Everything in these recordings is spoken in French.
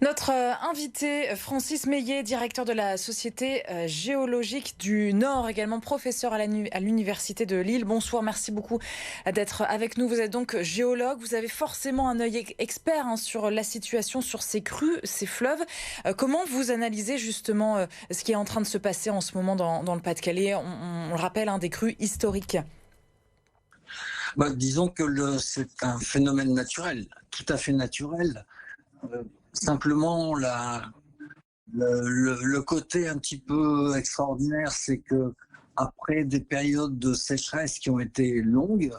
Notre invité, Francis Meillet, directeur de la Société géologique du Nord, également professeur à l'Université de Lille. Bonsoir, merci beaucoup d'être avec nous. Vous êtes donc géologue, vous avez forcément un œil expert sur la situation sur ces crues, ces fleuves. Comment vous analysez justement ce qui est en train de se passer en ce moment dans le Pas-de-Calais? On le rappelle, des crues historiques. Disons que c'est un phénomène naturel, tout à fait naturel. Simplement, le côté un petit peu extraordinaire, c'est que après des périodes de sécheresse qui ont été longues,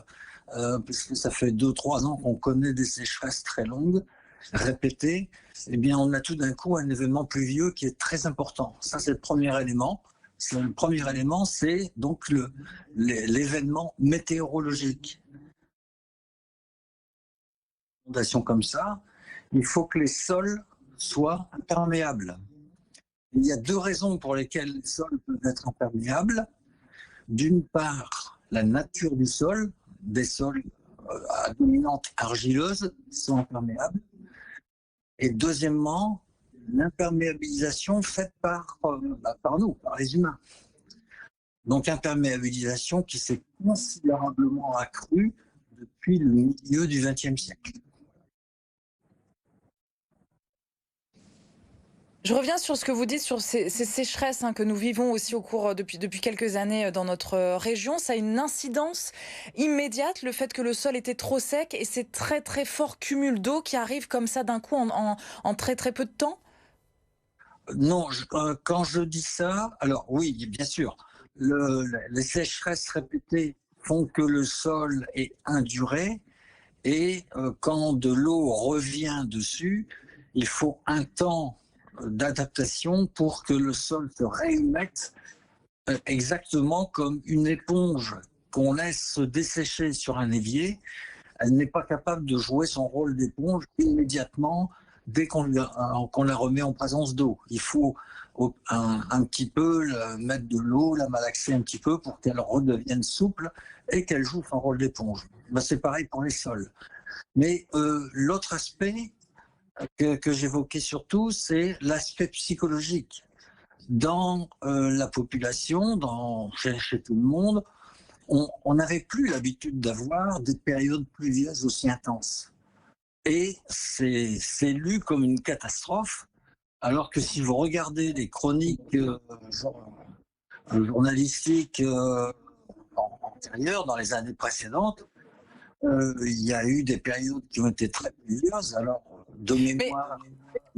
puisque ça fait 2-3 ans qu'on connaît des sécheresses très longues, répétées, eh bien, on a tout d'un coup un événement pluvieux qui est très important. Ça, c'est le premier élément. Le premier élément, c'est donc l'événement météorologique. Inondation comme ça, il faut que les sols soient imperméables. Il y a deux raisons pour lesquelles les sols peuvent être imperméables. D'une part, la nature du sol, des sols à dominante argileuse sont imperméables. Et deuxièmement, l'imperméabilisation faite par nous, par les humains. Donc imperméabilisation qui s'est considérablement accrue depuis le milieu du XXe siècle. Je reviens sur ce que vous dites sur ces sécheresses que nous vivons aussi au cours depuis quelques années dans notre région. Ça a une incidence immédiate, le fait que le sol était trop sec et ces très très forts cumuls d'eau qui arrivent comme ça d'un coup en très très peu de temps? Non, quand je dis ça, alors oui, bien sûr, les sécheresses répétées font que le sol est induré et quand de l'eau revient dessus, il faut un temps d'adaptation pour que le sol se réhumecte exactement comme une éponge qu'on laisse se dessécher sur un évier. Elle n'est pas capable de jouer son rôle d'éponge immédiatement dès qu'on la remet en présence d'eau. Il faut un petit peu mettre de l'eau, la malaxer un petit peu pour qu'elle redevienne souple et qu'elle joue son rôle d'éponge. C'est pareil pour les sols. Mais l'autre aspect que j'évoquais surtout, c'est l'aspect psychologique. Dans la population, chez tout le monde, on n'avait plus l'habitude d'avoir des périodes pluvieuses aussi intenses. Et c'est lu comme une catastrophe, alors que si vous regardez les chroniques journalistiques antérieures, dans les années précédentes, il y a eu des périodes qui ont été très pluvieuses. Alors, de Mais mémoire,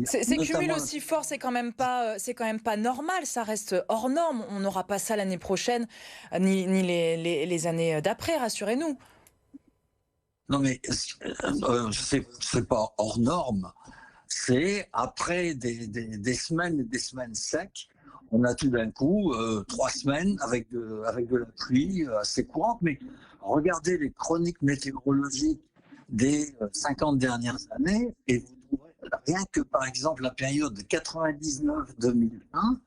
ces cumuls notamment. aussi forts, c'est quand même pas normal. Ça reste hors norme. On n'aura pas ça l'année prochaine, ni les années d'après, rassurez-nous. Non, mais c'est pas hors norme. C'est après des semaines et des semaines secs, on a tout d'un coup 3 semaines avec de la pluie assez courante. Mais regardez les chroniques météorologiques des 50 dernières années et vous trouverez rien que par exemple la période 99-2001, vous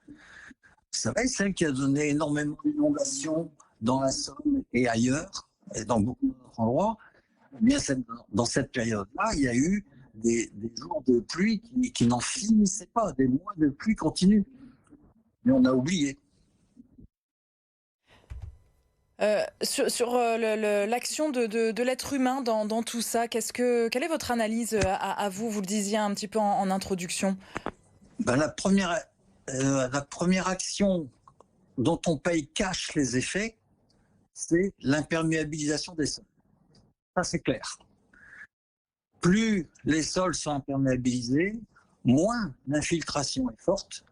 savez, celle qui a donné énormément d'inondations dans la Somme et ailleurs, et dans beaucoup d'autres endroits. Eh bien, dans cette période-là, il y a eu des jours de pluie qui n'en finissaient pas, des mois de pluie continue. Mais on a oublié. Sur l'action de l'être humain dans tout ça, quelle est votre analyse à vous? Vous le disiez un petit peu en introduction. La première action dont on paye cash les effets, c'est l'imperméabilisation des sols. Ça, c'est clair. Plus les sols sont imperméabilisés, moins l'infiltration est forte,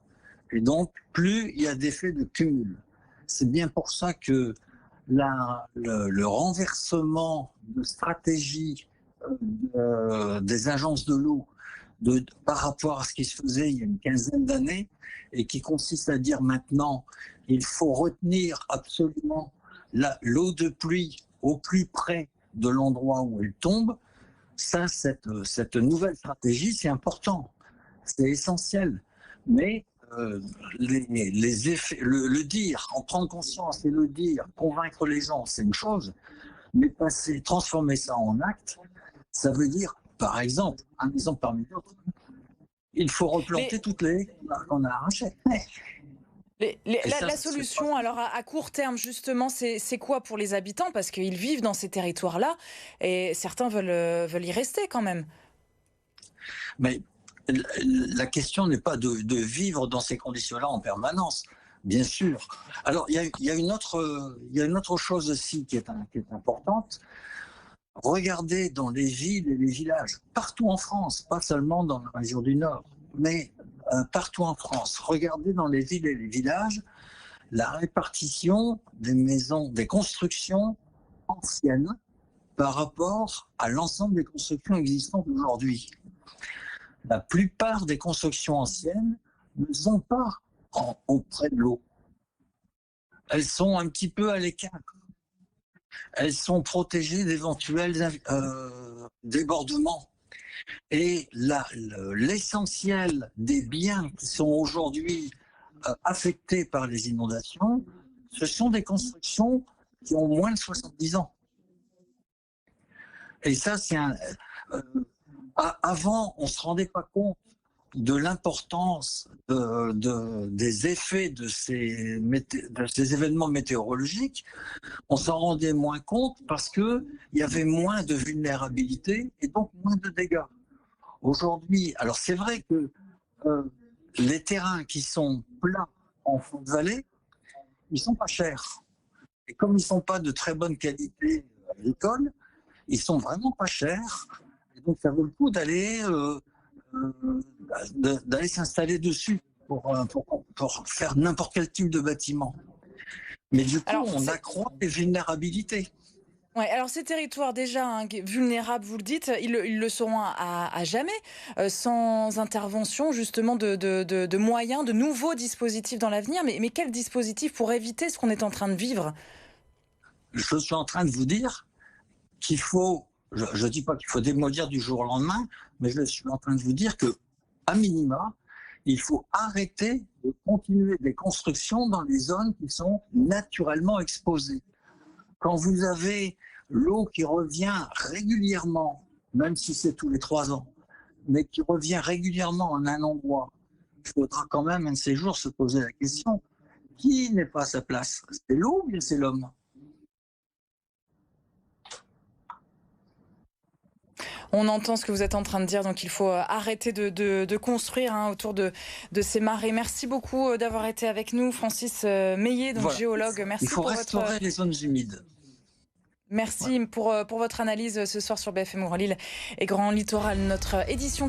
et donc plus il y a d'effets de cumul. C'est bien pour ça que le renversement de stratégie des agences de l'eau par rapport à ce qui se faisait il y a une quinzaine d'années et qui consiste à dire maintenant il faut retenir absolument l'eau de pluie au plus près de l'endroit où elle tombe. Ça, cette nouvelle stratégie, c'est important, c'est essentiel. Mais les effets, le dire, en prendre conscience et le dire, convaincre les gens, c'est une chose. Mais transformer ça en acte, ça veut dire, par exemple, un exemple parmi d'autres, il faut replanter Les, toutes les haies qu'on a arrachées. Et ça, la ça se fait pas. solution, alors à court terme, justement, c'est quoi pour les habitants? Parce qu'ils vivent dans ces territoires-là et certains veulent y rester quand même. Mais la question n'est pas de vivre dans ces conditions-là en permanence, bien sûr. Alors, il y a une autre chose aussi qui est importante. Regardez dans les villes et les villages, partout en France, pas seulement dans la région du Nord, mais partout en France. Regardez dans les villes et les villages la répartition des maisons, des constructions anciennes par rapport à l'ensemble des constructions existantes aujourd'hui. La plupart des constructions anciennes ne sont pas auprès de l'eau. Elles sont un petit peu à l'écart. Elles sont protégées d'éventuels débordements. Et l'essentiel des biens qui sont aujourd'hui affectés par les inondations, ce sont des constructions qui ont moins de 70 ans. Et ça, avant, on ne se rendait pas compte de l'importance des effets de ces événements météorologiques. On s'en rendait moins compte parce qu'il y avait moins de vulnérabilité et donc moins de dégâts. Aujourd'hui, alors c'est vrai que les terrains qui sont plats en fond de vallée, ils ne sont pas chers. Et comme ils ne sont pas de très bonne qualité agricole, ils sont vraiment pas chers. Et donc ça vaut le coup d'aller s'installer dessus pour faire n'importe quel type de bâtiment. Mais du coup, Alors, on accroît les vulnérabilités. ouais, alors ces territoires déjà vulnérables, vous le dites, ils le seront à jamais, sans intervention justement de moyens, de nouveaux dispositifs dans l'avenir. Mais quel dispositif pour éviter ce qu'on est en train de vivre? Je suis en train de vous dire qu'il faut, je ne dis pas qu'il faut démolir du jour au lendemain, mais je suis en train de vous dire que, à minima, il faut arrêter de continuer des constructions dans les zones qui sont naturellement exposées. Quand vous avez l'eau qui revient régulièrement, même si c'est tous les 3 ans, mais qui revient régulièrement en un endroit, il faudra quand même un de ces jours se poser la question, qui n'est pas à sa place? C'est l'eau ou bien c'est l'homme? On entend ce que vous êtes en train de dire, donc il faut arrêter de construire autour de ces marées. Merci beaucoup d'avoir été avec nous, Francis Meillet, donc Voilà. géologue. Il Merci faut pour restaurer les zones humides. Merci Voilà. pour votre analyse ce soir sur BFM Grand Lille et Grand Littoral, notre édition